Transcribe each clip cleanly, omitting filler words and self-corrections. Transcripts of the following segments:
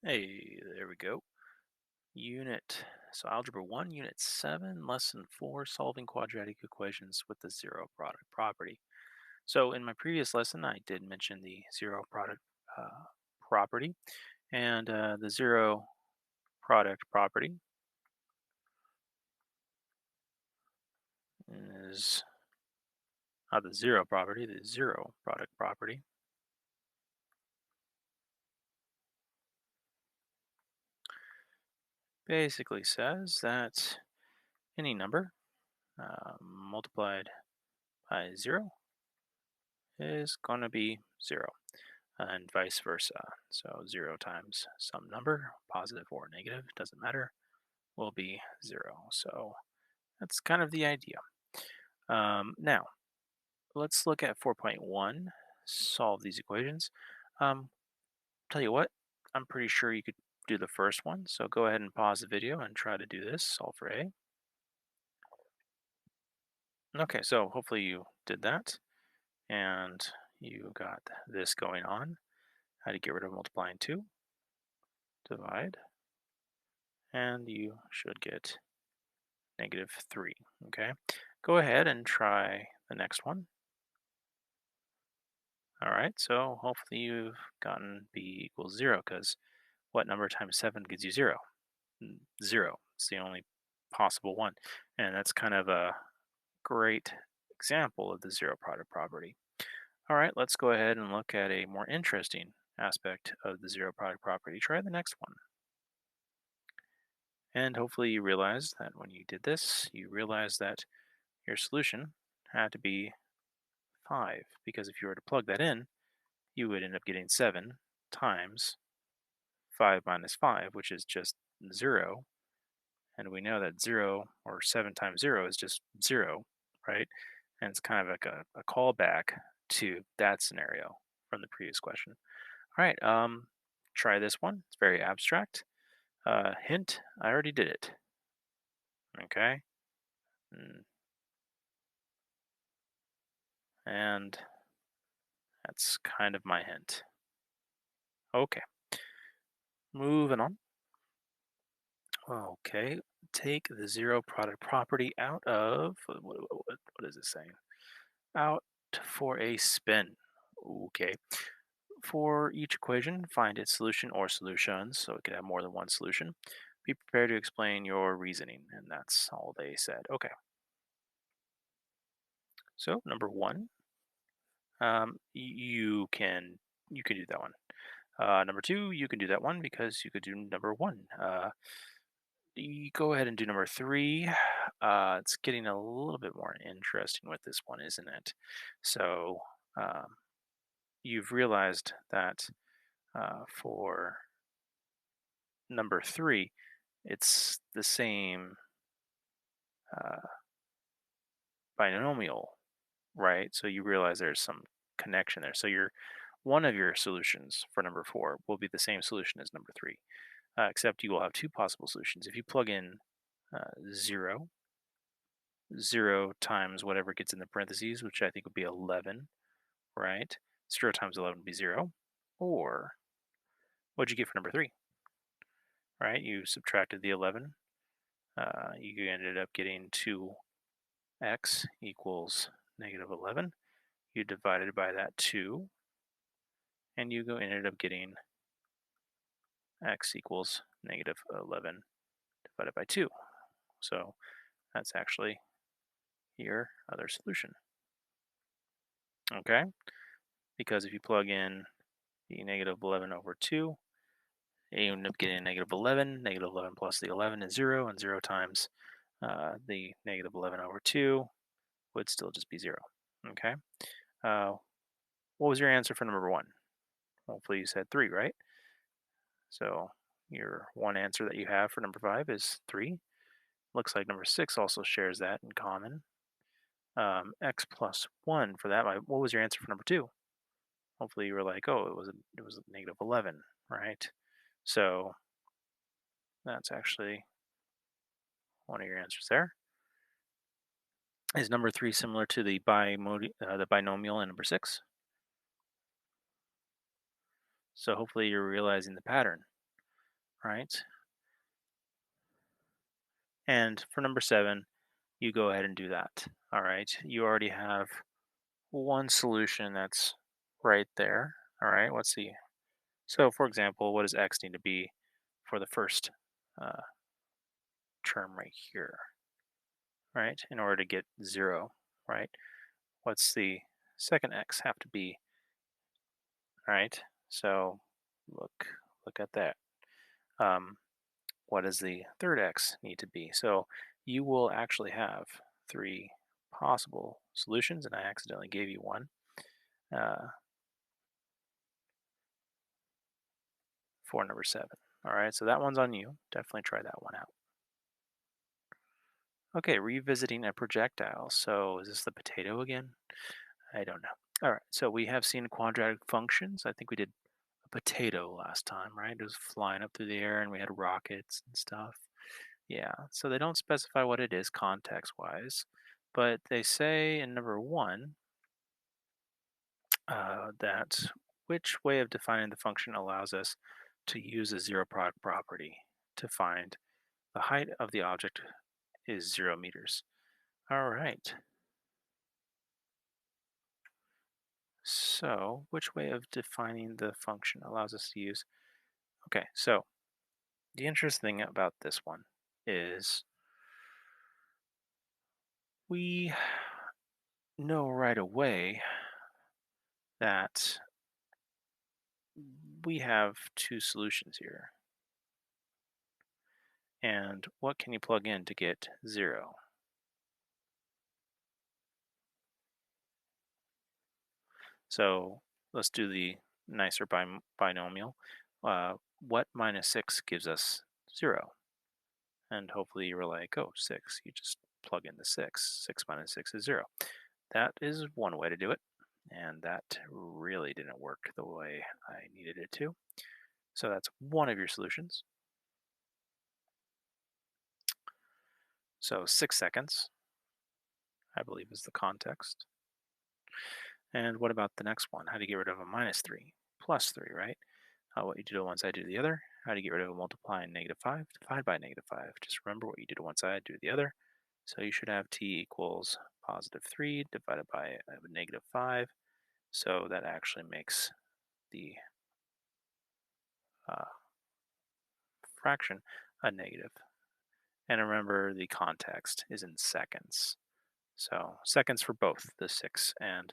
Hey, there we go. Unit. So Algebra 1, Unit 7, Lesson 4, Solving Quadratic Equations with the Zero Product Property. So in my previous lesson, I did mention the zero product property, and the zero product property is the zero property, the zero product property basically says that any number multiplied by 0 is going to be 0. And vice versa. So 0 times some number, positive or negative, doesn't matter, will be 0. So that's kind of the idea. Now, let's look at 4.1, solve these equations. Um, tell you what, I'm pretty sure you could do the first one. So go ahead and pause the video and try to do this, solve for A. Okay, so hopefully you did that and you got this going on. How to get rid of multiplying 2, divide, and you should get -3, okay? Go ahead and try the next one. All right, so hopefully you've gotten b equals 0, because what number times 7 gives you 0? 0. It's the only possible one. And that's kind of a great example of the zero product property. All right, let's go ahead and look at a more interesting aspect of the zero product property. Try the next one. And hopefully you realize that when you did this, you realized that your solution had to be 5, because if you were to plug that in, you would end up getting 7 times 5 minus 5, which is just 0. And we know that 0 or 7 times 0 is just 0, right? And it's kind of like a callback to that scenario from the previous question. All right, try this one. It's very abstract. Hint, I already did it. Okay. Mm, And that's kind of my hint. Okay, moving on. Okay, take the zero product property out of, what is it saying? Out for a spin. Okay. For each equation, find its solution or solutions, so it could have more than one solution. Be prepared to explain your reasoning, and that's all they said. Okay, so number one, you can do that one. Number two, you can do that one because you could do number one. You go ahead and do number three. It's getting a little bit more interesting with this one, isn't it? So um, you've realized that for number three, it's the same uh, binomial, right? So you realize there's some connection there. So one of your solutions for number four will be the same solution as number three, except you will have two possible solutions. If you plug in 0, 0 times whatever gets in the parentheses, which I think would be 11, right? 0 times 11 would be 0. Or what'd you get for number 3, right? You subtracted the 11. You ended up getting 2x equals -11. You divided by that 2, and ended up getting x equals -11 divided by 2. So that's actually your other solution, okay? Because if you plug in the -11 over 2, you end up getting -11. -11 plus the 11 is 0, and 0 times the -11 over 2 would still just be 0. Okay. Uh, what was your answer for number 1? Hopefully you said 3, right? So your one answer that you have for number 5 is 3. Looks like number 6 also shares that in common. X plus 1 for that. What was your answer for number 2? Hopefully you were like, oh, it was -11, right? So that's actually one of your answers there. Is number 3 similar to the binomial in number 6? So hopefully you're realizing the pattern. right? And for number 7, you go ahead and do that. All right, you already have one solution that's right there. All right, let's see. So, for example, what does x need to be for the first uh, term right here, right? In order to get 0, right? What's the second x have to be, right? So, look at that. Um, what does the third x need to be? So, you will actually have 3 possible solutions, and I accidentally gave you one. Uh, for number 7. All right, so that one's on you. Definitely try that one out. Okay, revisiting a projectile. So is this the potato again? I don't know. All right, so we have seen quadratic functions. I think we did a potato last time, right? It was flying up through the air and we had rockets and stuff. Yeah, so they don't specify what it is context-wise, but they say in number 1 that which way of defining the function allows us to use a zero product property to find the height of the object is 0 meters. All right. So, which way of defining the function allows us to use? Okay, so the interesting thing about this one is we know right away that we have two solutions here. And what can you plug in to get 0? So let's do the nicer binomial. What minus 6 gives us 0? And hopefully you were like, oh, 6. You just plug in the 6. 6 minus 6 is 0. That is one way to do it. And that really didn't work the way I needed it to. So that's one of your solutions. So 6 seconds, I believe, is the context. And what about the next one? How do you get rid of a minus 3? Plus 3, right? What you do to one side, do the other. How do you get rid of a multiply and negative 5? Divide by negative 5. Just remember what you do to one side, do to the other. So you should have t equals positive 3 divided by negative 5. So that actually makes the uh, fraction a negative. And remember, the context is in seconds. So seconds for both the 6 and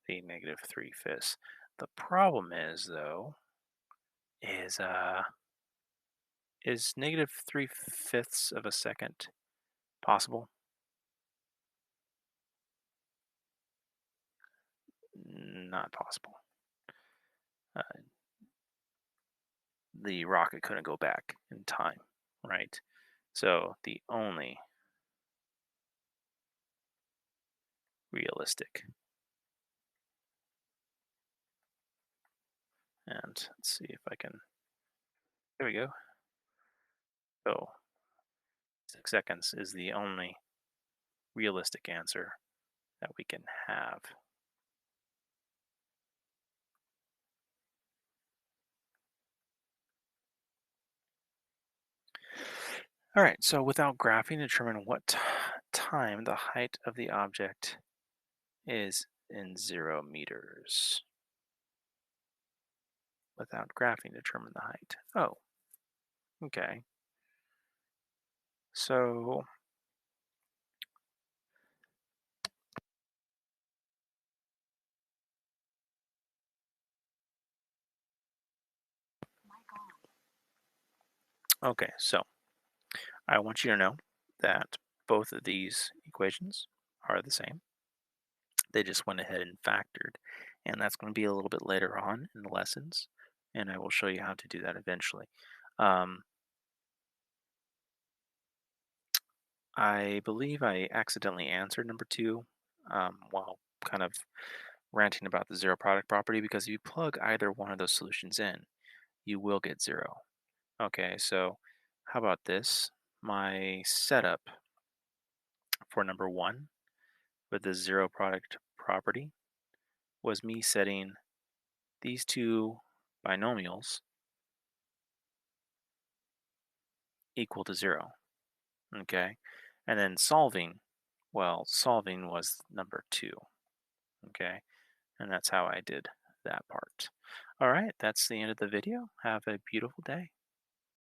the negative 3/5. The problem is, though, is negative 3/5 of a second possible? Not possible. Uh, the rocket couldn't go back in time, right? So the only realistic, and let's see if I can, there we go. So 6 seconds is the only realistic answer that we can have. All right, so without graphing, determine what time the height of the object is in 0 meters. Without graphing, determine the height. Oh, okay. So, okay, so I want you to know that both of these equations are the same. They just went ahead and factored, and that's going to be a little bit later on in the lessons, and I will show you how to do that eventually. Um, I believe I accidentally answered number 2 while kind of ranting about the zero product property, because if you plug either one of those solutions in, you will get 0. Okay, so how about this? My setup for number 1 with the zero product property was me setting these two binomials equal to 0. Okay. And then solving, well, solving was number 2. Okay. And that's how I did that part. All right. That's the end of the video. Have a beautiful day.